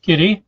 Kitty?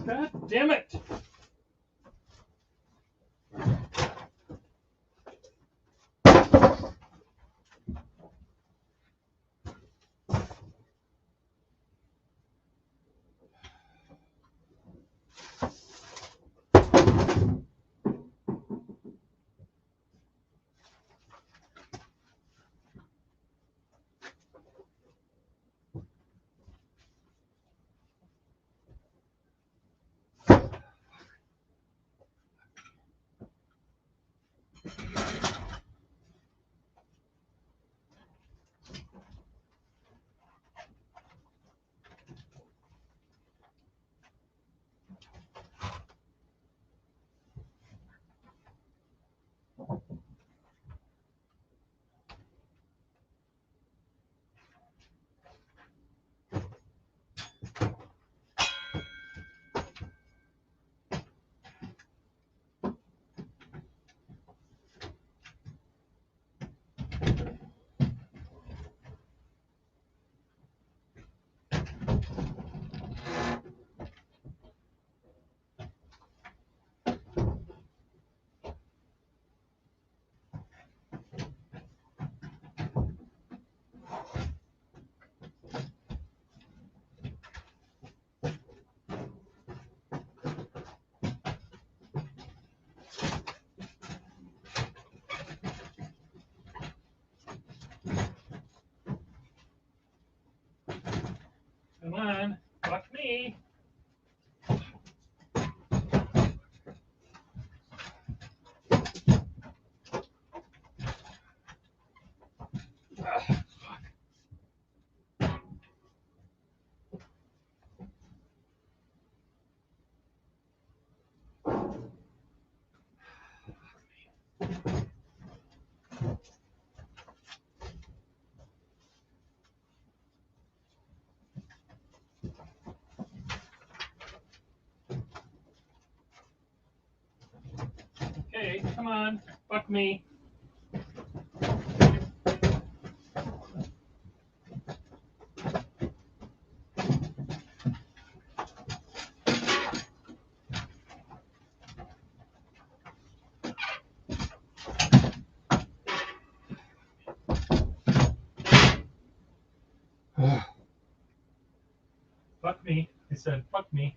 God damn it! Come on, fuck me. Okay, come on, fuck me. Fuck me. I said, fuck me.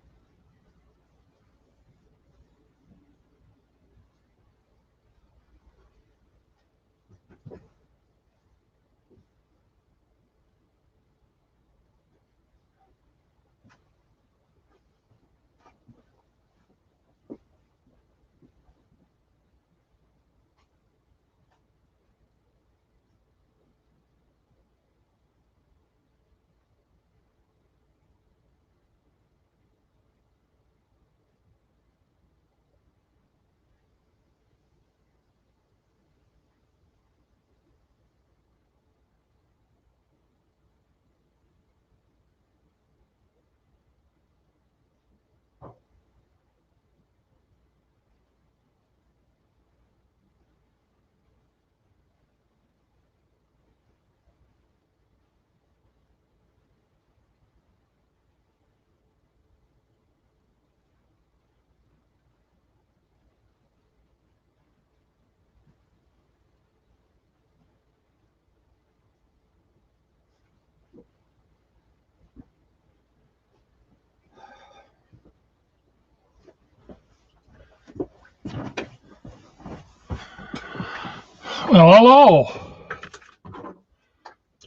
Well, hello.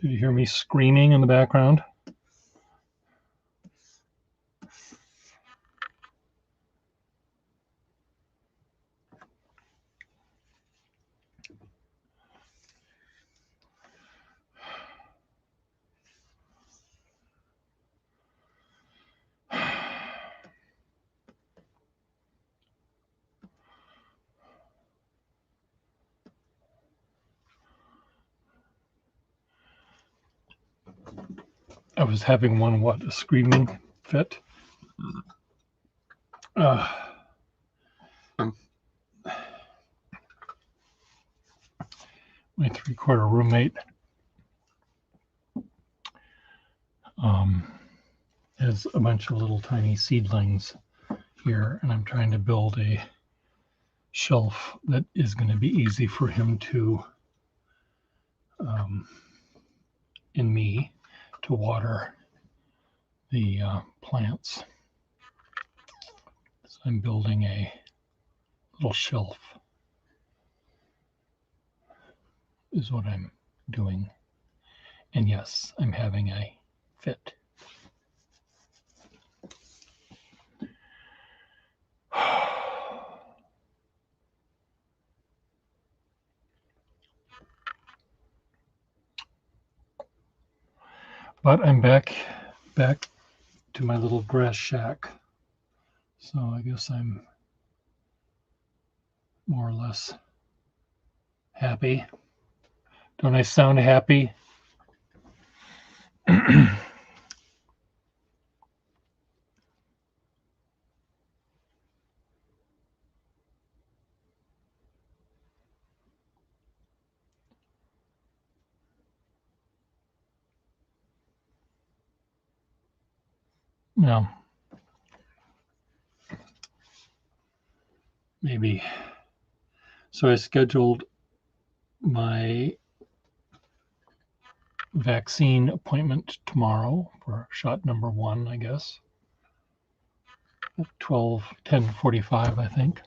Did you hear me screaming in the background? I was having a screaming fit. My 3/4 roommate has a bunch of little tiny seedlings here, and I'm trying to build a shelf that is going to be easy for him to and me to water the plants. So I'm building a little shelf is what I'm doing. And yes, I'm having a fit. But I'm back to my little grass shack. So I guess I'm more or less happy. Don't I sound happy? No. Maybe. So I scheduled my vaccine appointment tomorrow for shot number 1, I guess. 10:45, I think.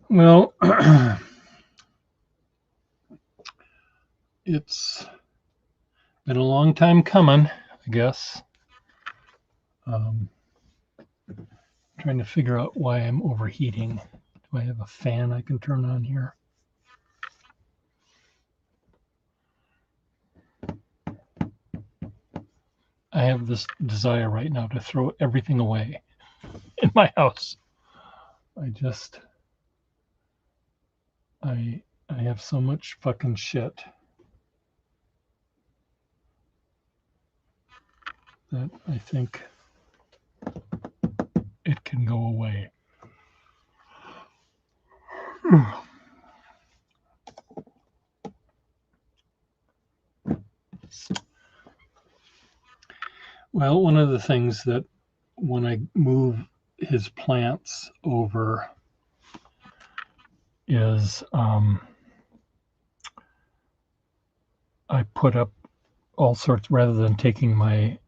Well, it's been a long time coming, I guess. Trying to figure out why I'm overheating. Do I have a fan I can turn on here? I have this desire right now to throw everything away in my house. I have so much fucking shit that I think it can go away. Well, one of the things that when I move his plants over is I put up all sorts, rather than taking my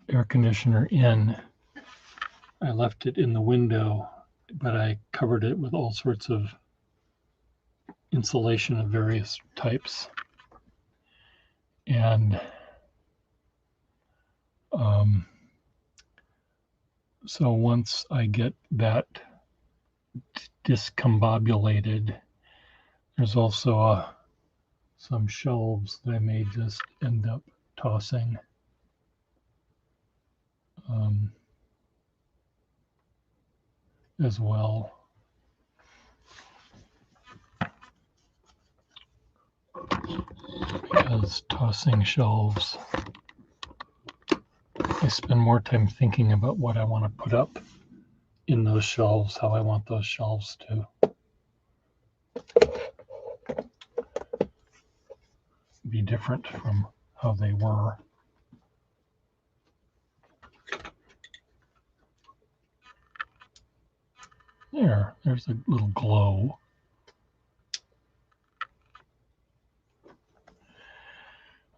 air conditioner in, I left it in the window, but I covered it with all sorts of insulation of various types. And so once I get that discombobulated, there's also some shelves that I may just end up tossing. As well. Because tossing shelves, I spend more time thinking about what I want to put up in those shelves, how I want those shelves to be different from how they were. There's a little glow.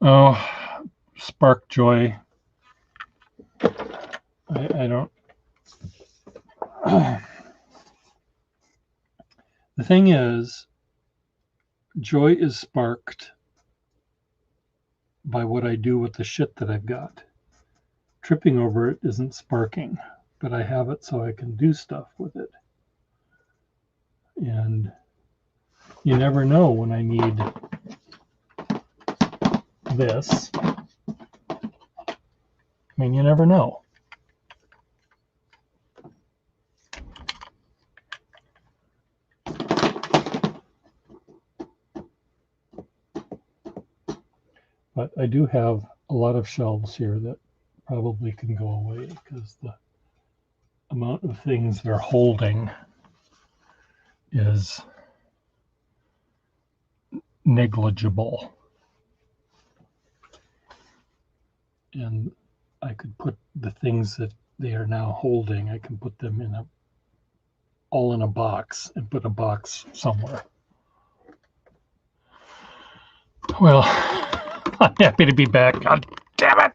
Oh, spark joy. I don't. The thing is, joy is sparked by what I do with the shit that I've got. Tripping over it isn't sparking, but I have it so I can do stuff with it. And you never know when I need this. I mean, you never know. But I do have a lot of shelves here that probably can go away because the amount of things they're holding is negligible. And I could put the things that they are now holding, I can put them in all in a box and put a box somewhere. Well, I'm happy to be back. God damn it!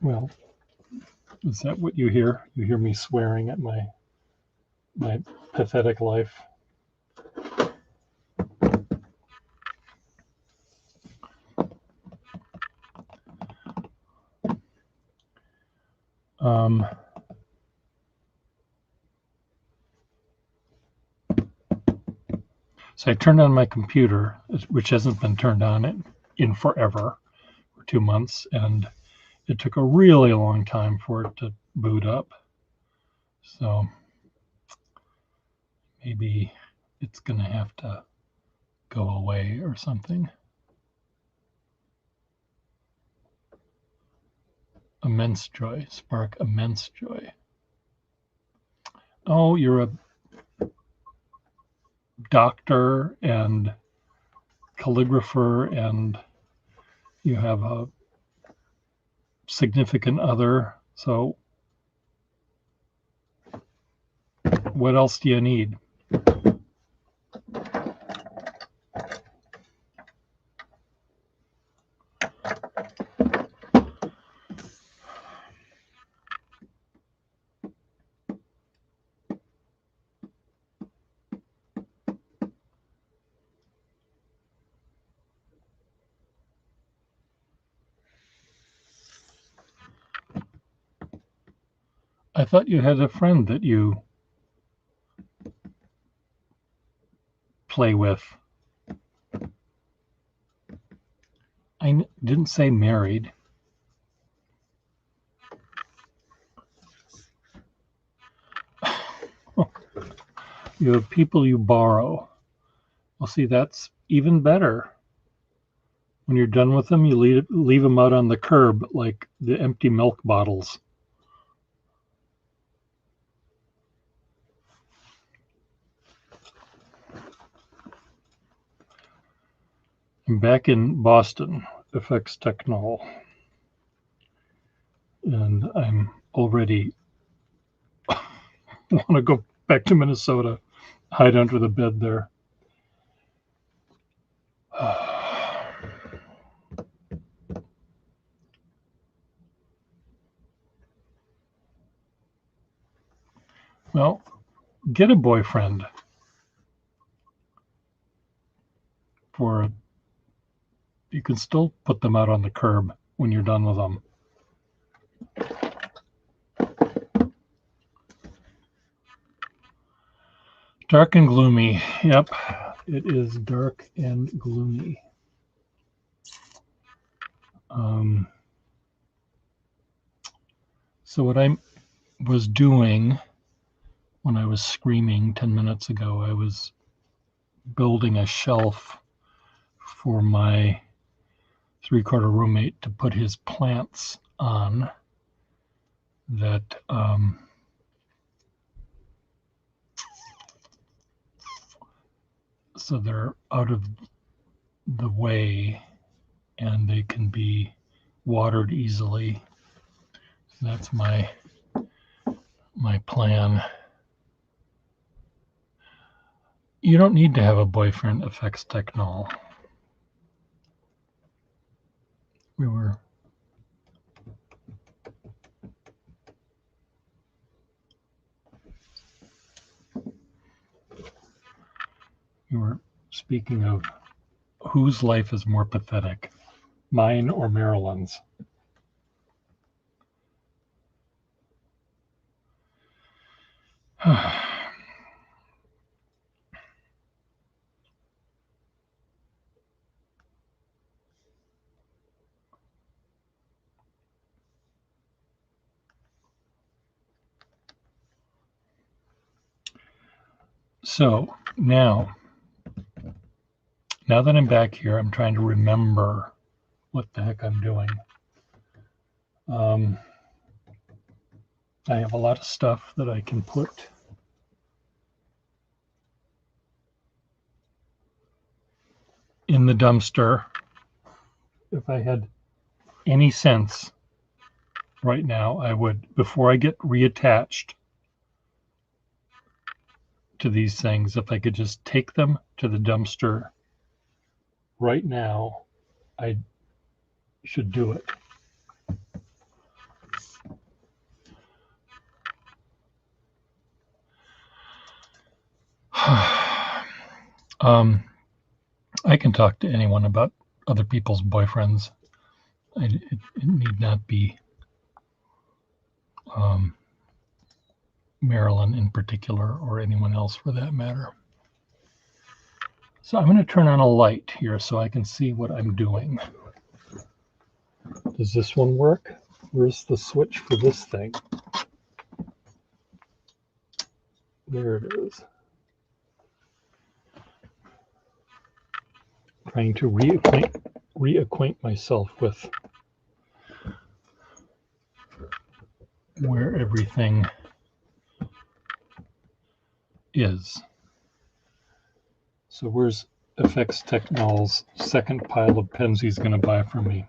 Well, is that what you hear? You hear me swearing at my pathetic life. So I turned on my computer, which hasn't been turned on in forever, for 2 months, and it took a really long time for it to boot up. So maybe it's going to have to go away or something. Immense joy, spark immense joy. Oh, you're a doctor and calligrapher, and you have a significant other. So what else do you need? I thought you had a friend that you play with. I didn't say married. You have people you borrow. Well, see, that's even better. When you're done with them, you leave them out on the curb like the empty milk bottles. I'm back in Boston, Effects Technol, and I'm already want to go back to Minnesota, hide under the bed there. Well, get a boyfriend you can still put them out on the curb when you're done with them. Dark and gloomy. Yep, it is dark and gloomy. So what I was doing when I was screaming 10 minutes ago, I was building a shelf for my 3/4 roommate to put his plants on that so they're out of the way and they can be watered easily. That's my plan. You don't need to have a boyfriend, Effects Technol. We were speaking of whose life is more pathetic, mine or Marilyn's. So now now that I'm back here, I'm trying to remember what the heck I'm doing. I have a lot of stuff that I can put in the dumpster. If I had any sense right now, I would, before I get reattached to these things, if I could just take them to the dumpster right now, I should do it. I can talk to anyone about other people's boyfriends. It need not be Marilyn in particular, or anyone else for that matter. So I'm going to turn on a light here so I can see what I'm doing. Does this one work? Where's the switch for this thing? There it is. Trying to reacquaint myself with where everything is. So where's FX Technol's second pile of pens he's going to buy from me?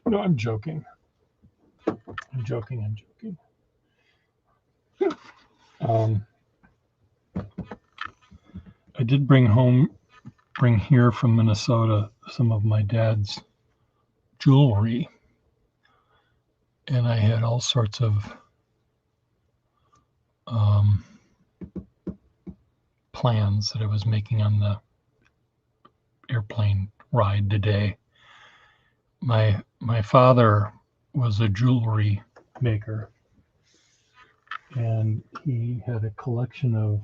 No, I'm joking. I'm joking. I did bring here from Minnesota some of my dad's jewelry, and I had all sorts of plans that I was making on the airplane ride today. My father was a jewelry maker, and he had a collection of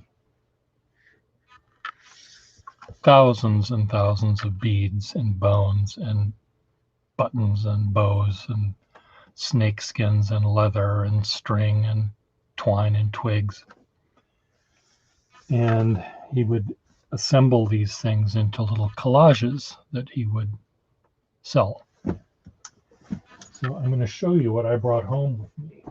thousands and thousands of beads and bones and buttons and bows and snake skins and leather and string and twine and twigs. And he would assemble these things into little collages that he would sell. So I'm going to show you what I brought home with me.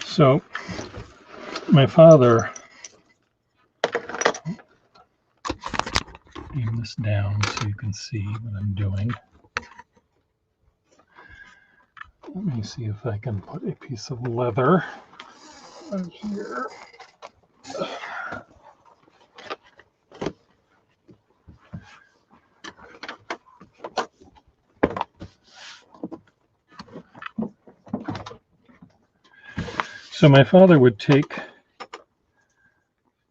So my father, aim this down so you can see what I'm doing. Let me see if I can put a piece of leather right here. So my father would take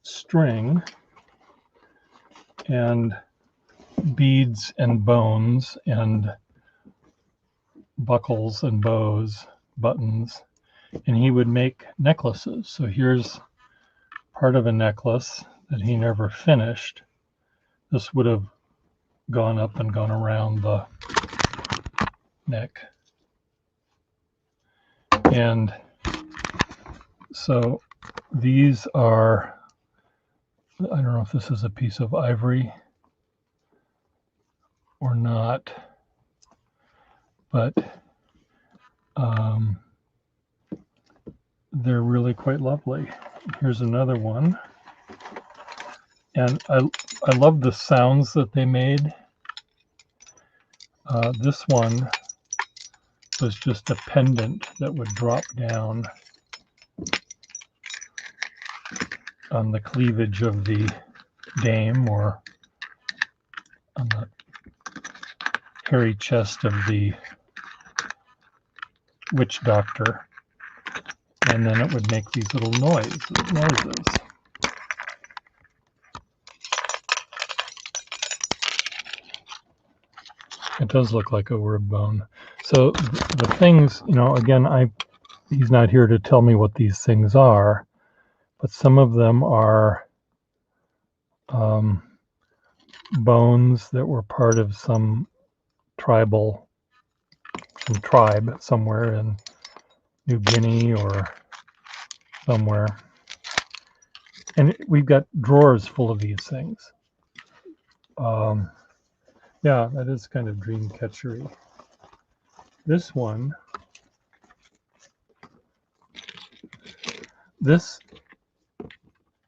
string and beads and bones and buckles and bows, buttons, and he would make necklaces. So here's part of a necklace that he never finished. This would have gone up and gone around the neck. And so these are, I don't know if this is a piece of ivory or not, but they're really quite lovely. Here's another one. And I love the sounds that they made. This one was just a pendant that would drop down. on the cleavage of the dame, or on the hairy chest of the witch doctor, and then it would make these little noises. It does look like a rib bone. So the things, again, he's not here to tell me what these things are, but some of them are bones that were part of some tribe somewhere in New Guinea or somewhere. And we've got drawers full of these things. Yeah, that is kind of dream catchery. This one, this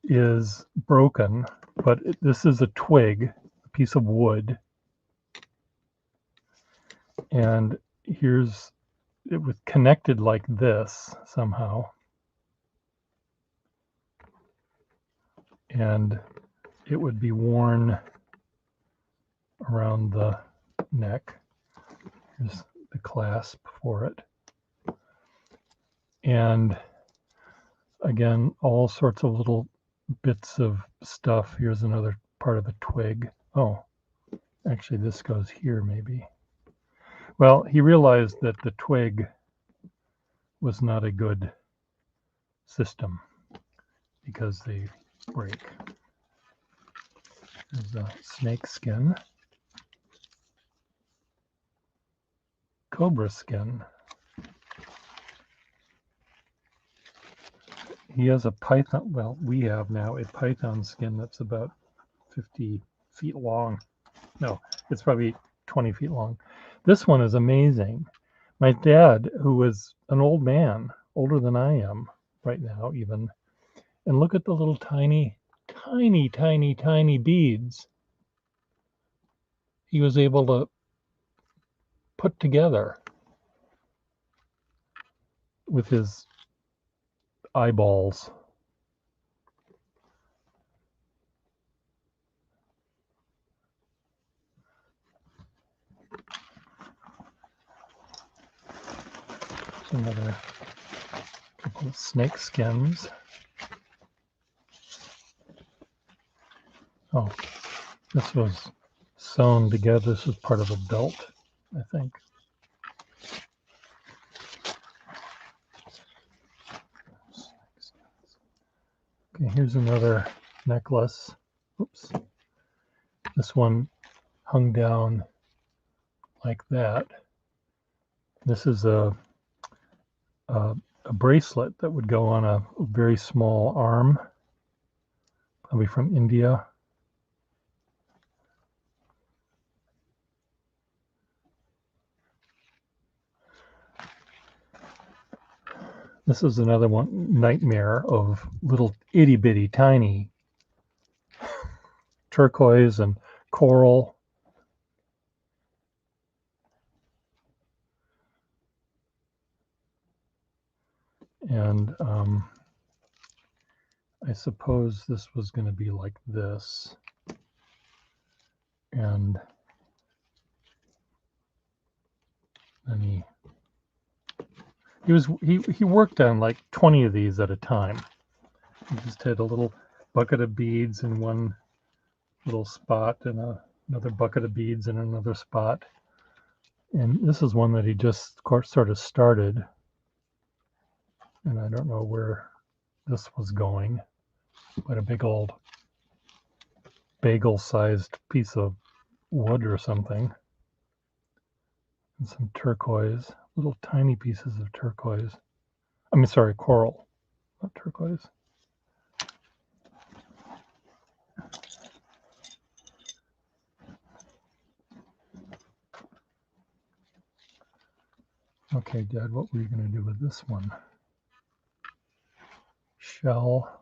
is broken, but this is a twig, a piece of wood. And it was connected like this somehow. And it would be worn around the neck. Here's the clasp for it. And again, all sorts of little bits of stuff. Here's another part of a twig. Oh, actually this goes here maybe. Well, he realized that the twig was not a good system because they break. There's a snake skin. Cobra skin. He has a python, well, we have now a python skin that's about 50 feet long. No, it's probably 20 feet long. This one is amazing. My dad, who was an old man, older than I am right now even, and look at the little tiny beads he was able to put together with his eyeballs. Another couple of snake skins. Oh, this was sewn together. This was part of a belt, I think. Okay, here's another necklace. Oops. This one hung down like that. This is a bracelet that would go on a very small arm, probably from India. This is another one, nightmare of little itty bitty tiny turquoise and coral. And I suppose this was going to be like this. And then he worked on like 20 of these at a time. He just had a little bucket of beads in one little spot and another bucket of beads in another spot. And this is one that he just sort of started. And I don't know where this was going, but a big old bagel-sized piece of wood or something. And some turquoise, little tiny pieces of turquoise. I mean, sorry, coral, not turquoise. Okay, Dad, what were you going to do with this one? Shell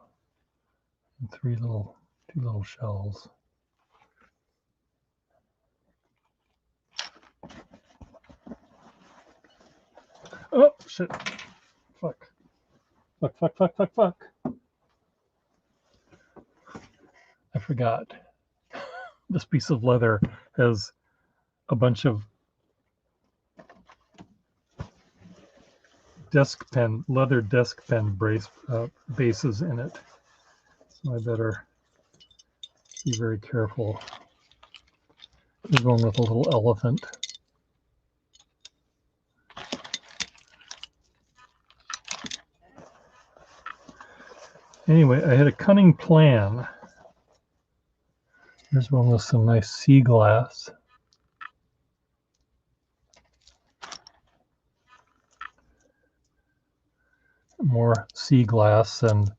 and two little shells. Oh, shit. Fuck. Fuck. forgot. This piece of leather has a bunch of leather desk pen bases in it. So I better be very careful. We're going with a little elephant. Anyway, I had a cunning plan. Here's one with some nice sea glass. More sea glass and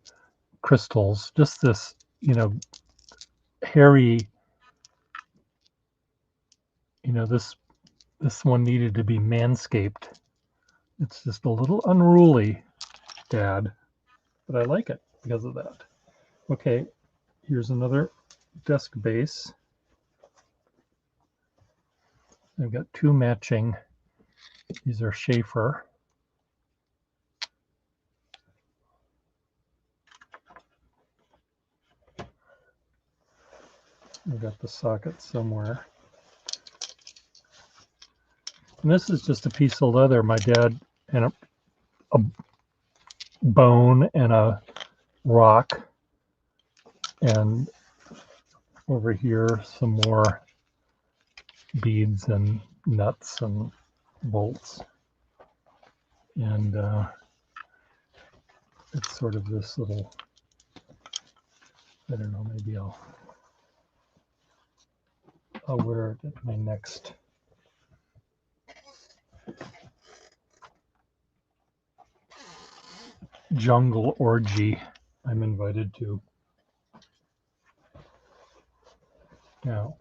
crystals. Just this, hairy, this one needed to be manscaped. It's just a little unruly, Dad, but I like it because of that. Okay, here's another desk base. I've got two matching. These are Schaefer. I've got the socket somewhere. And this is just a piece of leather. My dad and a bone and a rock. And over here, some more beads and nuts and bolts. And it's sort of this little, I don't know, maybe I'll wear it at my next jungle orgy I'm invited to. Now,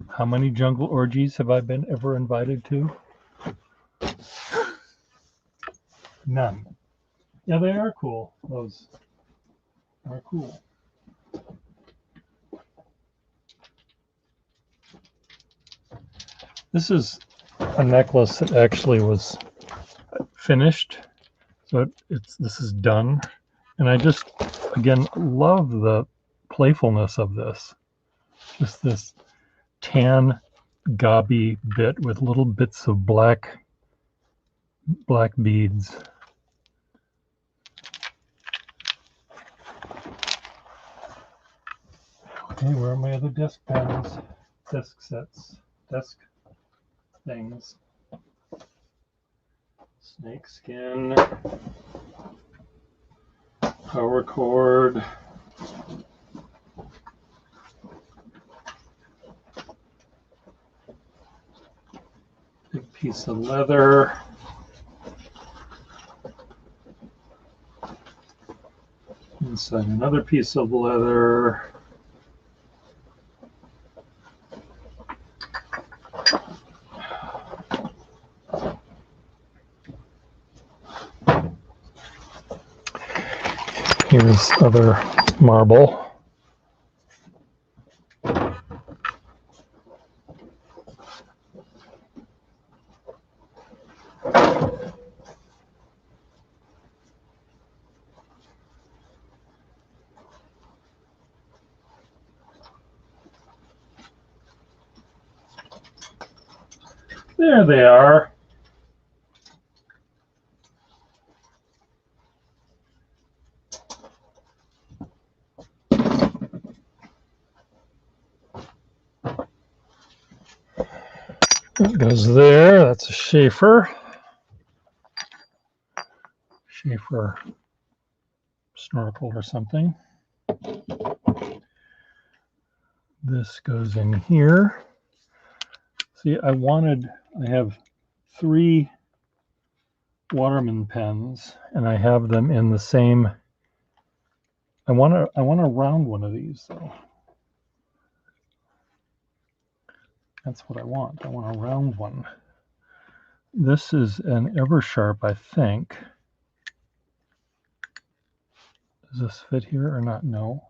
how many jungle orgies have I been ever invited to? None. Yeah, they are cool. Those are cool. This is a necklace that actually was finished. So this is done. And I just, again, love the playfulness of this. Just this tan gobby bit with little bits of black beads. Okay, where are my other desk pens? Desk sets, desk things. Snake skin, power cord. Big piece of leather. Inside another piece of leather. Here's other marble. There they are. That goes there. That's a Schaefer snorkel or something. This goes in here. See, I have 3 Waterman pens, and I have them in the same. I want to round one of these though. That's what I want. I want a round one. This is an Eversharp, I think. Does this fit here or not? No.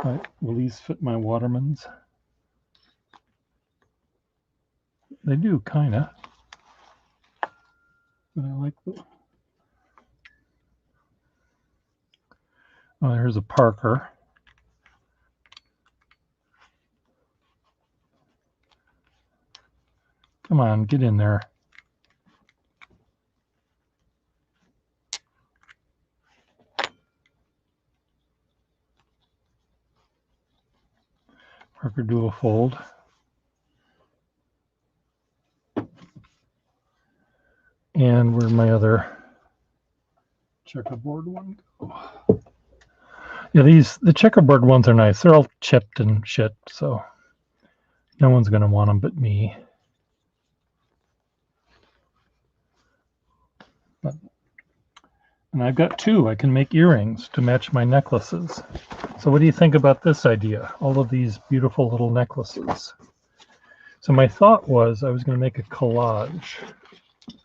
So will these fit my Watermans? They do, kind of. But I like the... Oh, there's a Parker. Come on, get in there. Parker dual fold. And where'd my other checkerboard one go? Yeah, the checkerboard ones are nice. They're all chipped and shit, so no one's gonna want them but me. And I've got two. I can make earrings to match my necklaces. So what do you think about this idea? All of these beautiful little necklaces. So my thought was I was going to make a collage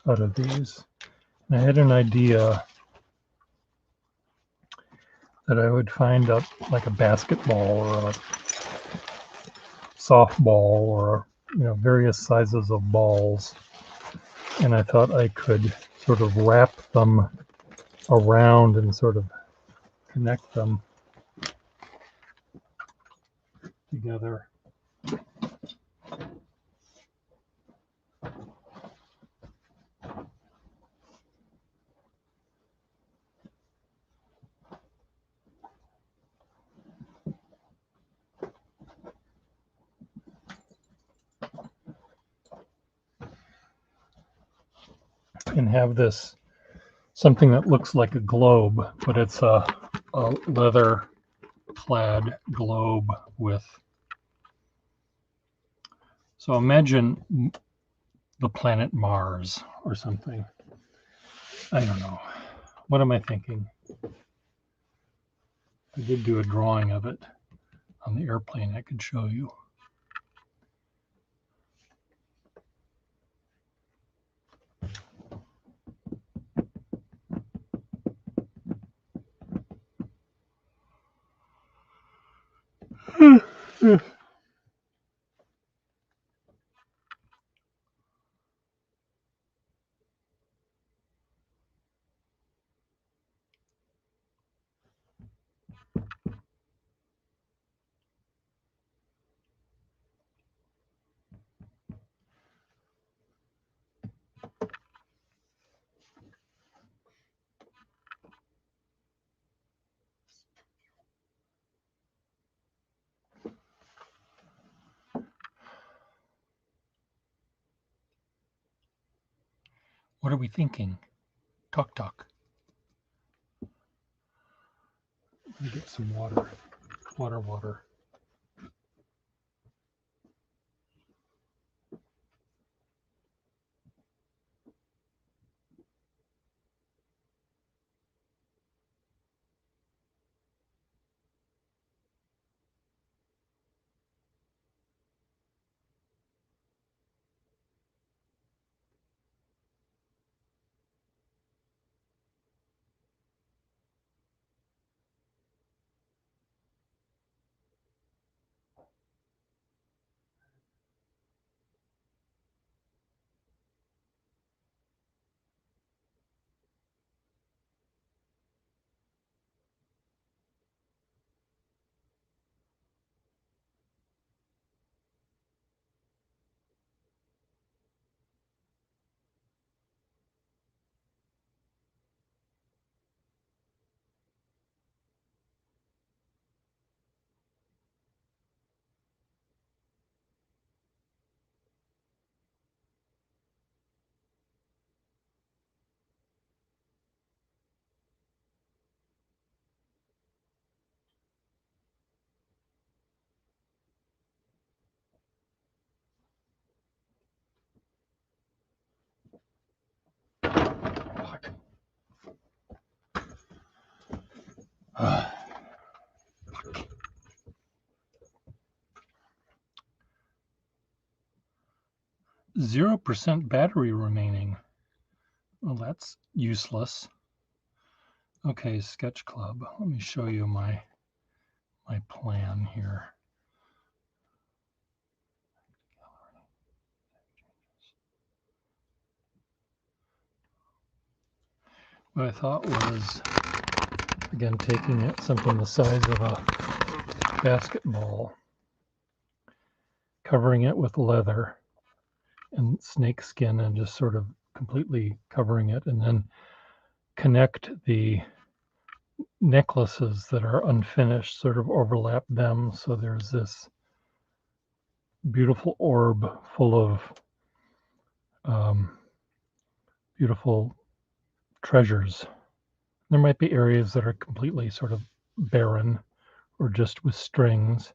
out of these. And I had an idea that I would find up like a basketball or a softball or various sizes of balls. And I thought I could sort of wrap them around and sort of connect them together. And have this something that looks like a globe, but it's a leather clad globe with. So imagine the planet Mars or something. I don't know. What am I thinking? I did do a drawing of it on the airplane I could show you. What are we thinking? Talk, talk. Let me get some water. Water. Fuck. 0% battery remaining. Well, that's useless. Okay, Sketch Club. Let me show you my plan here. what I thought was, again, taking it something the size of a basketball, covering it with leather and snake skin and just sort of completely covering it, and then connect the necklaces that are unfinished, sort of overlap them, so there's this beautiful orb full of beautiful treasures. There might be areas that are completely sort of barren or just with strings,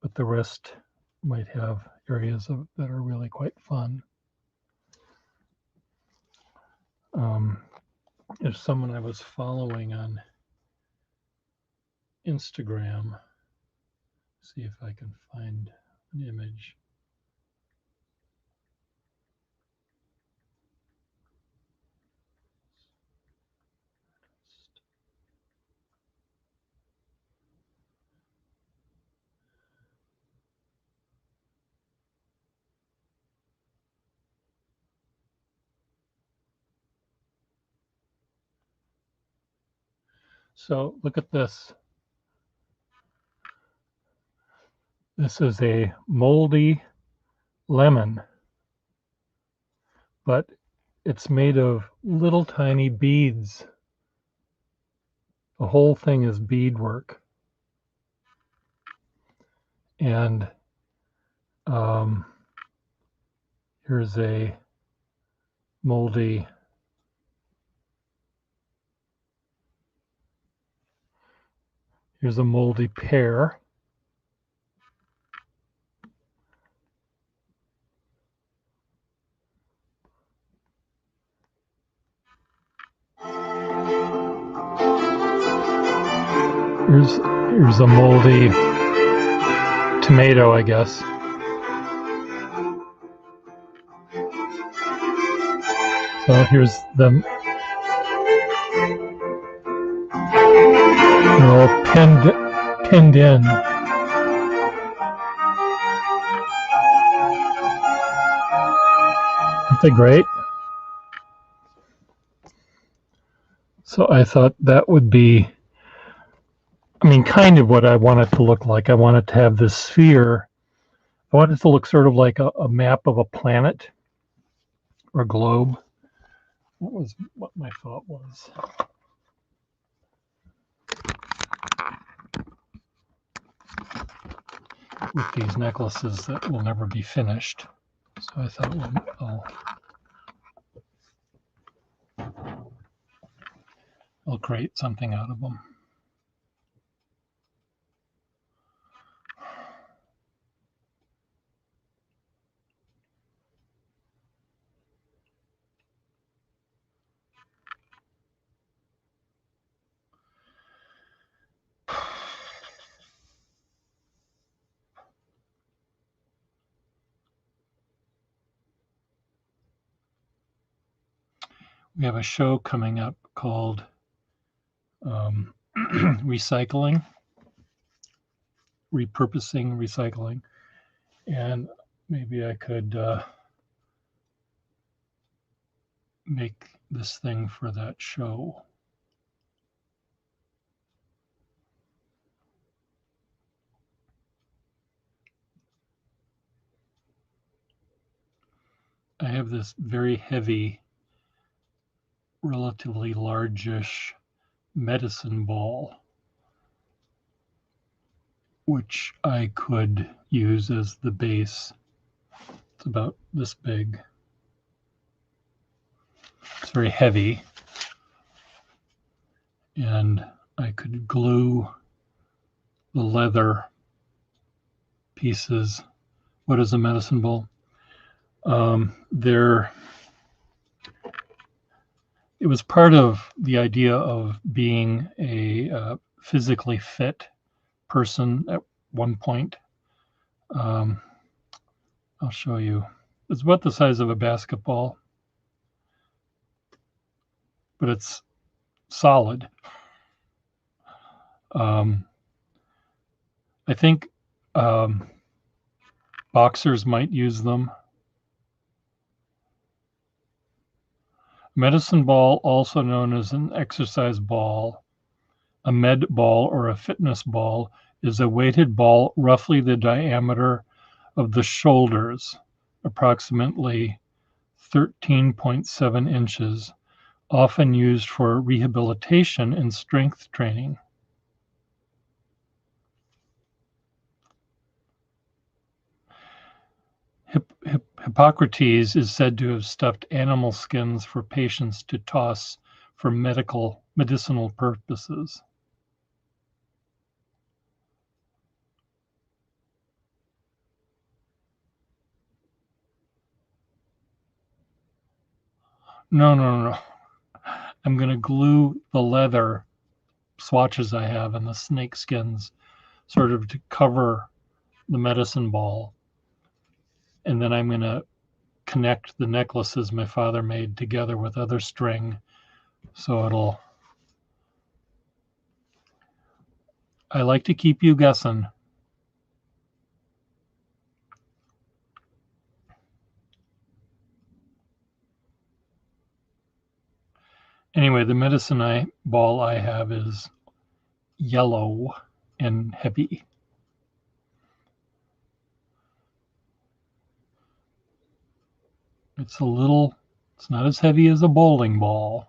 but the rest might have areas that are really quite fun. There's someone I was following on Instagram. See if I can find an image. So look at this. This is a moldy lemon, but it's made of little tiny beads. The whole thing is beadwork. And here's a moldy pear. Here's a moldy tomato, I guess. So here's them all pinned in. Aren't they great? So I thought that would be, kind of what I want it to look like. I want it to have this sphere. I want it to look sort of like a map of a planet or a globe. That was what my thought was. With these necklaces that will never be finished. So I thought, I'll create something out of them. We have a show coming up called Repurposing Recycling, and maybe I could make this thing for that show. I have this very heavy, relatively largish medicine ball, which I could use as the base. It's about this big. It's very heavy, and I could glue the leather pieces. What is a medicine ball? It was part of the idea of being a physically fit person at one point. I'll show you. It's about the size of a basketball, but it's solid. I think boxers might use them. Medicine ball, also known as an exercise ball, a med ball, or a fitness ball, is a weighted ball roughly the diameter of the shoulders, approximately 13.7 inches, often used for rehabilitation and strength training. Hippocrates is said to have stuffed animal skins for patients to toss for medicinal purposes. No. I'm going to glue the leather swatches I have and the snake skins sort of to cover the medicine ball. And then I'm going to connect the necklaces my father made together with other string. So I like to keep you guessing. Anyway, the medicine ball I have is yellow and heavy. It's not as heavy as a bowling ball.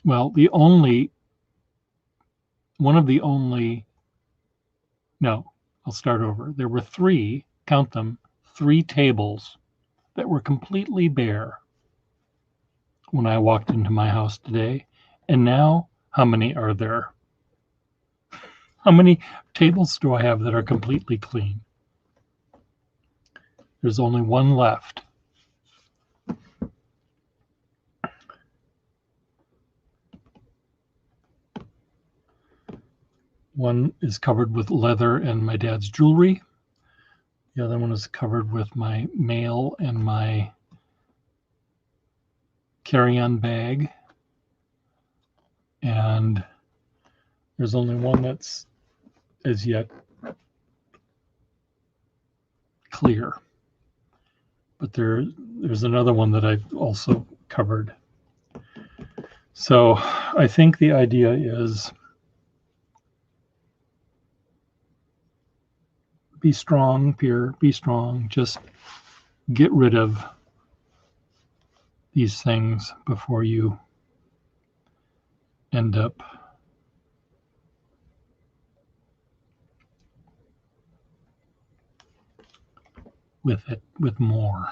Well, I'll start over. There were three, count them, 3 tables that were completely bare when I walked into my house today. And now, how many are there? How many tables do I have that are completely clean? There's only one left. One is covered with leather and my dad's jewelry. The other one is covered with my mail and my carry-on bag. And there's only one that's as yet clear. But there's another one that I've also covered. So I think the idea is be strong, Pierre, be strong. Just get rid of these things before you end up with more.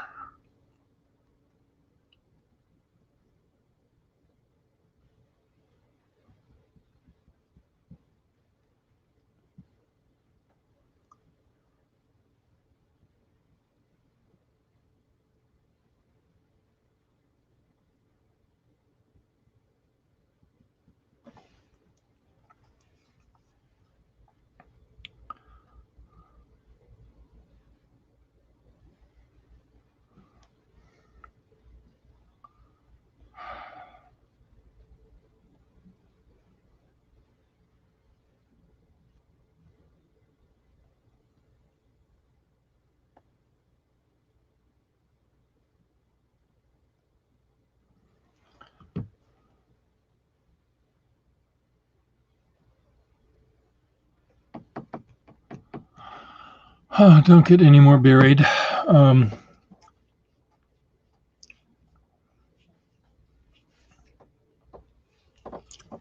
Oh, don't get any more buried.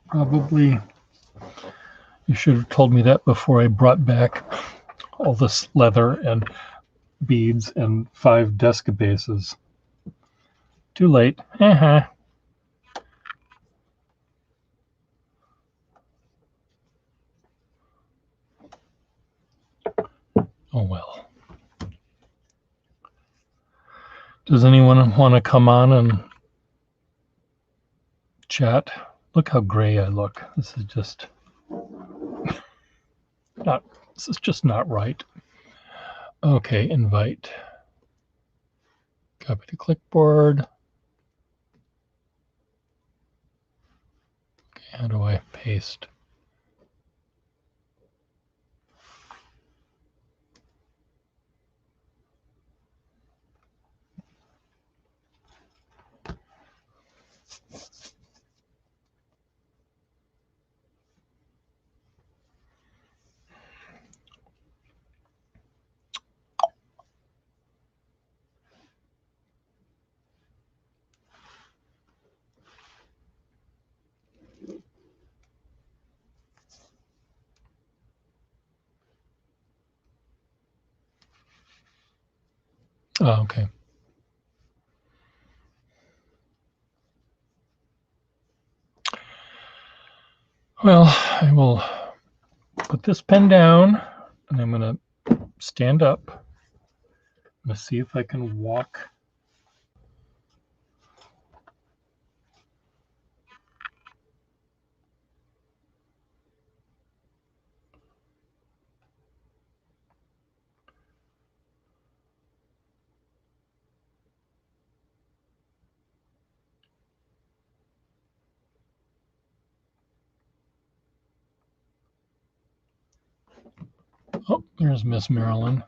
Probably you should have told me that before I brought back all this leather and beads and 5 desk bases. Too late. Oh well. Does anyone want to come on and chat? Look how gray I look. This is just not right. Okay, invite. Copy to clipboard. Okay, how do I paste? Oh, okay. Well, I will put this pen down and I'm going to stand up. I'm going to see if I can walk. Oh, there's Miss Marilyn.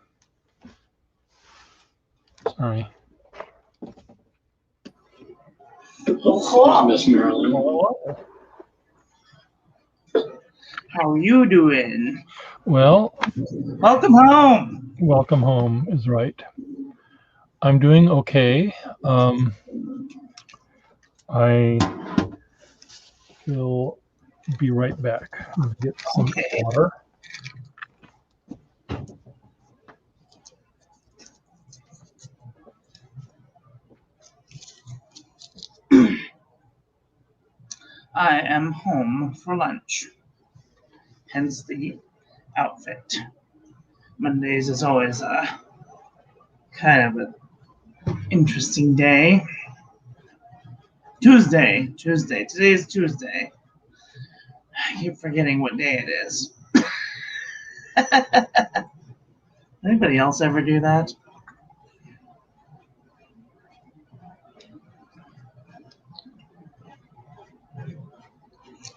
Sorry. Oh, Miss Marilyn. how are you doing? Well, Welcome home. welcome home is right. I'm doing okay. I will be right back. I'm gonna get some Okay. water. I am home for lunch. Hence the outfit. Mondays is always a kind of an interesting day. Tuesday. Today is Tuesday. I keep forgetting what day it is. Anybody else ever do that?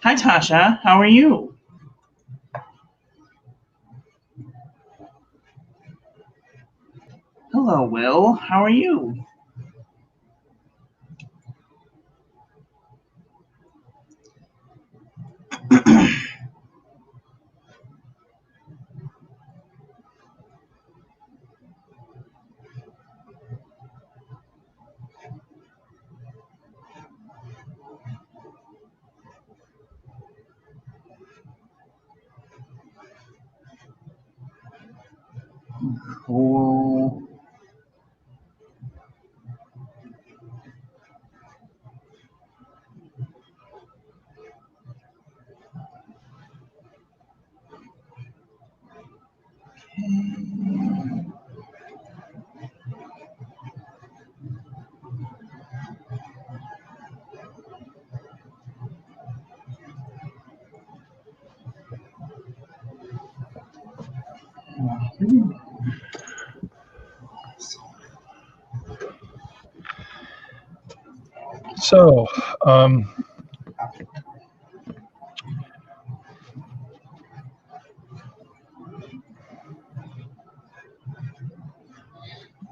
Hi, Tasha. How are you? Hello, Will. How are you? Cool. So,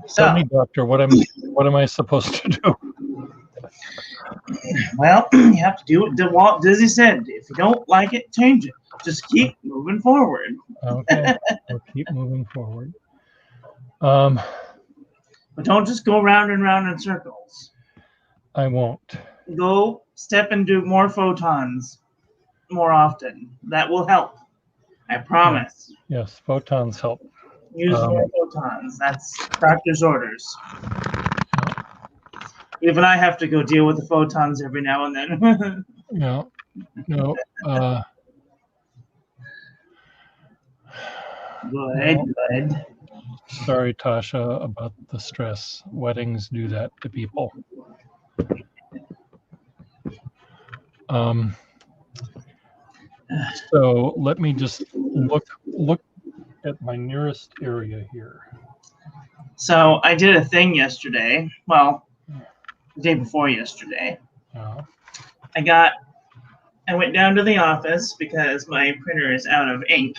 tell me, doctor, what am I supposed to do? Well, you have to do what Walt Disney said. If you don't like it, change it. Just keep moving forward. Okay, we'll keep moving forward. But don't just go round and round in circles. I won't. Go step and do more photons more often. That will help. I promise. Yes, photons help. Use more photons. That's doctor's orders. Even I have to go deal with the photons every now and then. No. Good. Sorry, Tasha, about the stress. Weddings do that to people. So let me just look at my nearest area here. So I did a thing yesterday. Well, the day before yesterday. Yeah. I went down to the office because my printer is out of ink,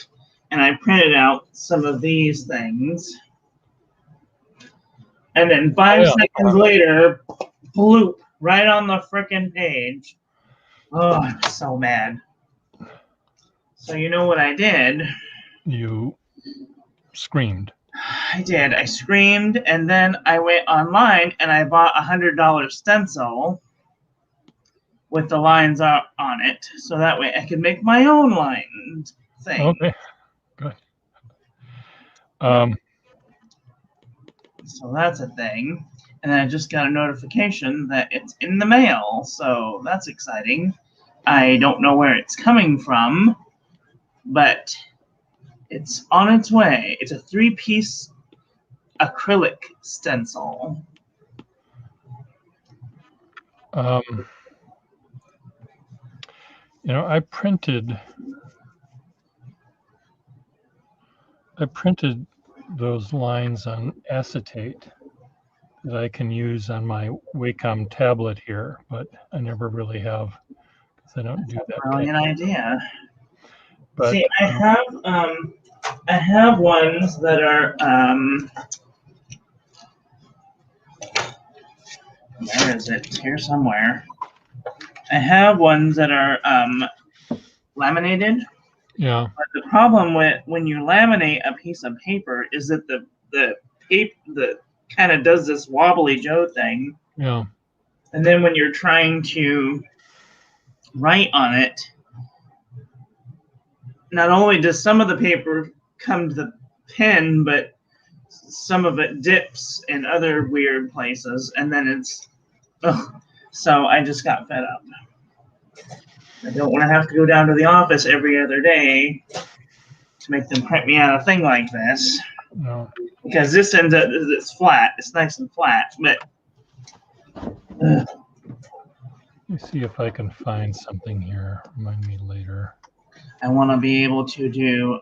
and I printed out some of these things. And then 5 seconds later, bloop, right on the frickin' page. Oh, I'm so mad. So you know what I did? You screamed. I did. I screamed, and then I went online and I bought $100 stencil with the lines on it, so that way I could make my own line thing. Okay, good. So that's a thing. And then I just got a notification that it's in the mail, so that's exciting. I don't know where it's coming from, but it's on its way. It's a 3-piece acrylic stencil. You know, I printed those lines on acetate that I can use on my Wacom tablet here, but I never really have, because I don't do that. Brilliant idea. But see, I have ones that are where is it? It's here somewhere. I have ones that are laminated. Yeah. But the problem with when you laminate a piece of paper is that the paper kind of does this wobbly Joe thing. Yeah. And then when you're trying to write on it, not only does some of the paper come to the pen, but some of it dips in other weird places, and then it's so I just got fed up. I don't want to have to go down to the office every other day to make them print me out a thing like this. No. Because this ends up, it's flat. It's nice and flat, but let me see if I can find something here. Remind me later. I want to be able to do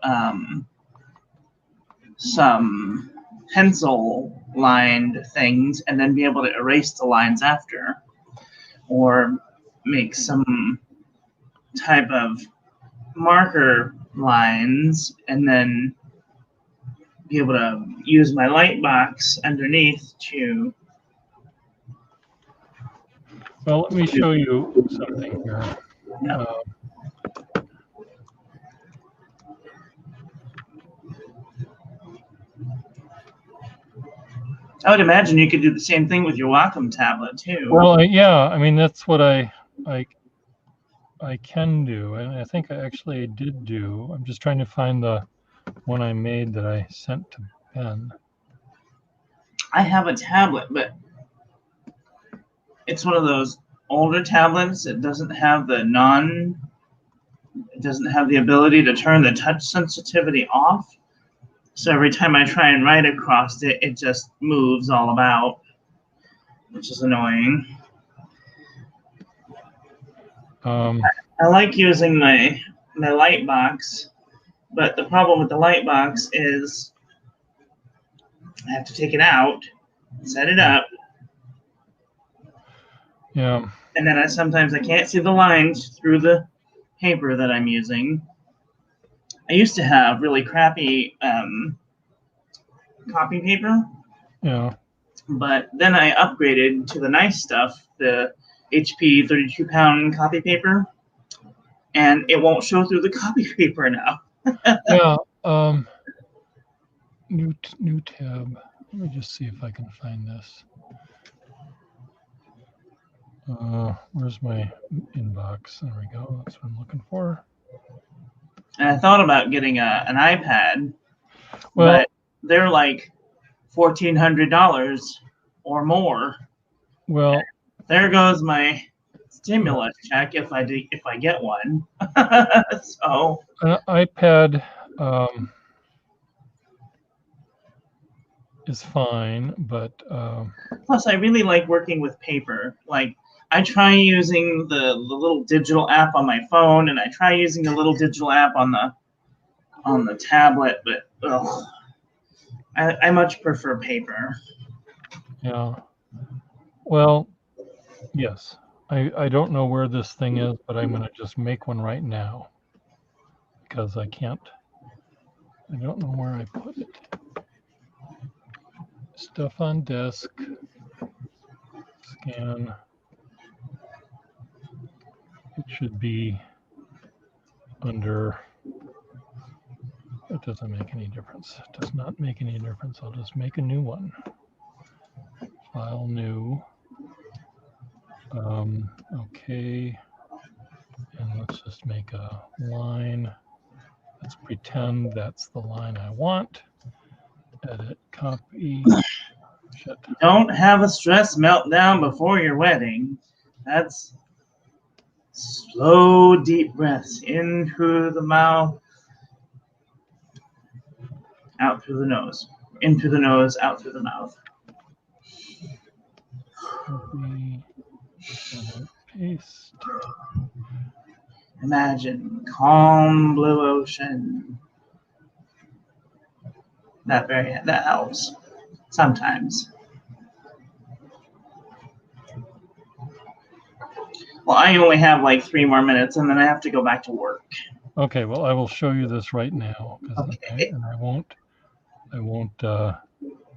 some pencil lined things and then be able to erase the lines after, or make some type of marker lines and then be able to use my light box underneath to. Well, let me show you something here. Yeah. I would imagine you could do the same thing with your Wacom tablet too. Well, yeah, I mean that's what I can do, and I think I actually did do. I'm just trying to find the one I made that I sent to Ben. I have a tablet, but it's one of those older tablets. It doesn't have the ability to turn the touch sensitivity off. So every time I try and write across it, it just moves all about, which is annoying. I like using my light box, but the problem with the light box is I have to take it out, set it up. Yeah. And then sometimes I can't see the lines through the paper that I'm using. I used to have really crappy copy paper. Yeah. But then I upgraded to the nice stuff, the HP 32-pound copy paper, and it won't show through the copy paper now. Yeah. New tab. Let me just see if I can find this. Where's my inbox? There we go. That's what I'm looking for. And I thought about getting an iPad, Well, but they're like $1,400 or more. Well, there goes my stimulus check if I get one. So an iPad is fine, but plus I really like working with paper. Like I try using the little digital app on my phone, and I try using the little digital app on the tablet, but I much prefer paper. Yeah. Well, yes. I don't know where this thing is, but I'm going to just make one right now because I don't know where I put it. Stuff on desk, scan. It should be under, it doesn't make any difference. It does not make any difference. I'll just make a new one. File new. Okay. And let's just make a line. Let's pretend that's the line I want. Edit, copy. Shit. Don't have a stress meltdown before your wedding. That's slow, deep breaths in through the mouth, out through the nose. In through the nose, out through the mouth. Copy. Paste. Imagine calm blue ocean. That helps sometimes. Well, I only have like 3 more minutes, and then I have to go back to work. Okay, well, I will show you this right now, Okay. and I won't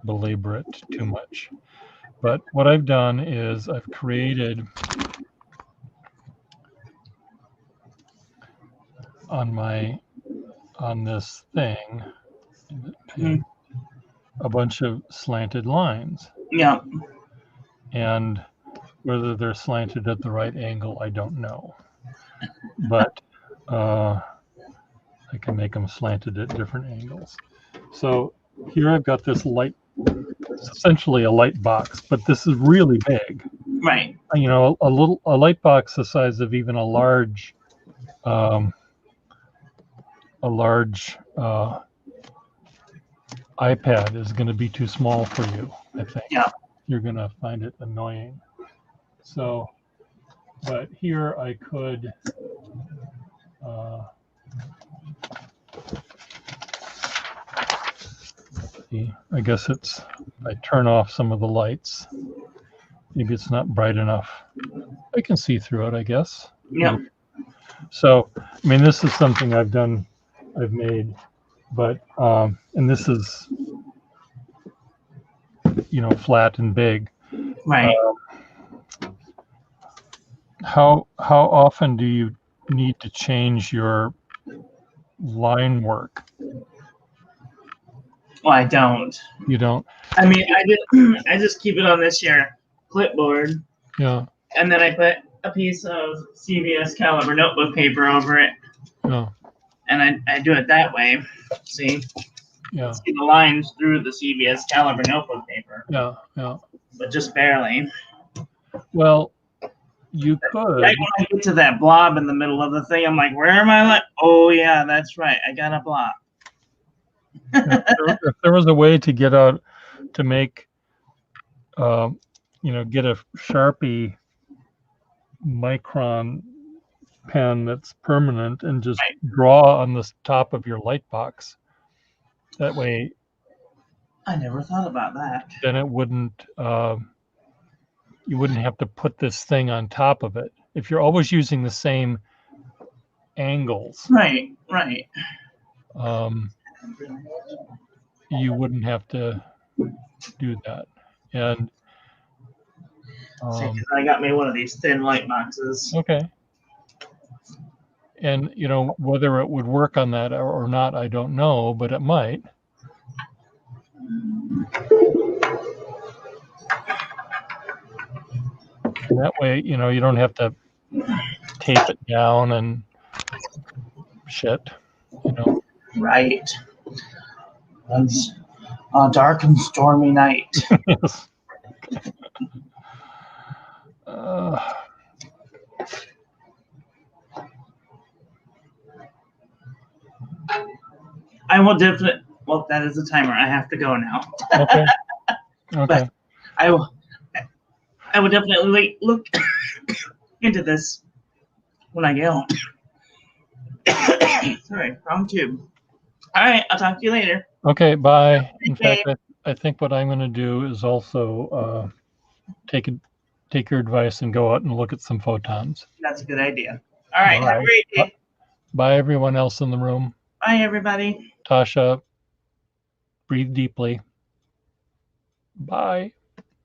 belabor it too much. But what I've done is I've created on this thing a bunch of slanted lines. Yeah. And whether they're slanted at the right angle, I don't know. But I can make them slanted at different angles. So here I've got this light, it's essentially a light box, but this is really big. Right. You know, a light box the size of even a large iPad is going to be too small for you, I think. Yeah. You're going to find it annoying. So, but here I could see, I guess I turn off some of the lights. Maybe it's not bright enough. I can see through it, I guess. Yeah. So, I mean, this is something I've made, but, and this is, you know, flat and big. Right. How often do you need to change your line work? Well, I don't. You don't? I mean, I just keep it on this here clipboard. Yeah. And then I put a piece of CVS Caliber notebook paper over it. Yeah. And I do it that way. See? Yeah. See the lines through the CVS Caliber notebook paper. Yeah. Yeah. But just barely. Well, you could. Right when I get to that blob in the middle of the thing, I'm like, where am I? Oh, yeah, that's right. I got a blob. If there was a way to get out to make, you know, get a Sharpie micron pen that's permanent and just draw on the top of your light box. That way, I never thought about that. then it wouldn't, you wouldn't have to put this thing on top of it. If you're always using the same angles, Right. You wouldn't have to do that. And I got me one of these thin light boxes. okay. And you know, whether it would work on that or not, I don't know, but it might. And that way, you know, you don't have to tape it down and shit, you know. Right. Once a dark and stormy night. Yes. I will definitely. Well, that is a timer. I have to go now. Okay. But I will definitely look into this when I get home. Sorry, wrong tube. All right, I'll talk to you later. Okay, bye. In Okay. fact, I think what I'm going to do is also take your advice and go out and look at some photons. That's a good idea. All right. Have a Bye. great day. Bye, everyone else in the room. Bye, everybody. Tasha, breathe deeply. Bye.